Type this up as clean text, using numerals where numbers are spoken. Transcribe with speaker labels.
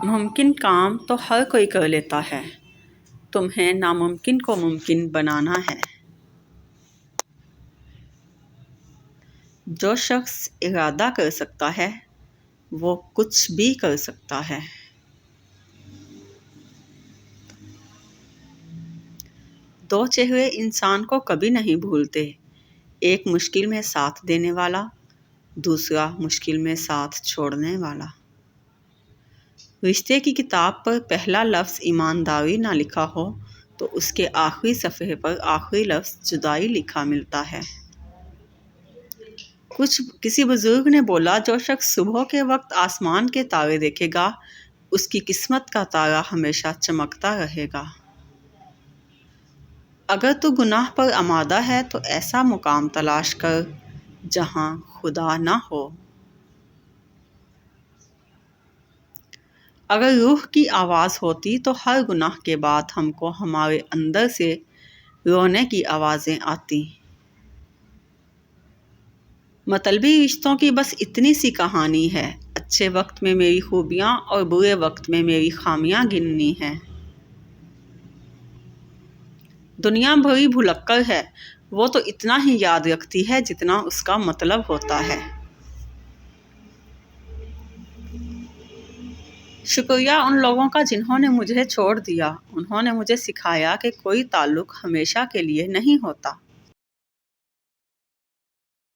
Speaker 1: ممکن کام تو ہر کوئی کر لیتا ہے، تمہیں ناممکن کو ممکن بنانا ہے۔ جو شخص ارادہ کر سکتا ہے وہ کچھ بھی کر سکتا ہے۔ دو چہرے انسان کو کبھی نہیں بھولتے، ایک مشکل میں ساتھ دینے والا، دوسرا مشکل میں ساتھ چھوڑنے والا۔ رشتے کی کتاب پر پہلا لفظ ایمانداری نہ لکھا ہو تو اس کے آخری صفحے پر آخری لفظ جدائی لکھا ملتا ہے۔ کسی بزرگ نے بولا، جو شخص صبح کے وقت آسمان کے تارے دیکھے گا اس کی قسمت کا تارا ہمیشہ چمکتا رہے گا۔ اگر تو گناہ پر آمادہ ہے تو ایسا مقام تلاش کر جہاں خدا نہ ہو۔ اگر روح کی آواز ہوتی تو ہر گناہ کے بعد ہم کو ہمارے اندر سے رونے کی آوازیں آتی۔ مطلبی رشتوں کی بس اتنی سی کہانی ہے، اچھے وقت میں میری خوبیاں اور برے وقت میں میری خامیاں گننی ہیں۔ دنیا بڑی بھلکڑ ہے، وہ تو اتنا ہی یاد رکھتی ہے جتنا اس کا مطلب ہوتا ہے۔ شکریہ ان لوگوں کا جنہوں نے مجھے چھوڑ دیا، انہوں نے مجھے سکھایا کہ کوئی تعلق ہمیشہ کے لیے نہیں ہوتا۔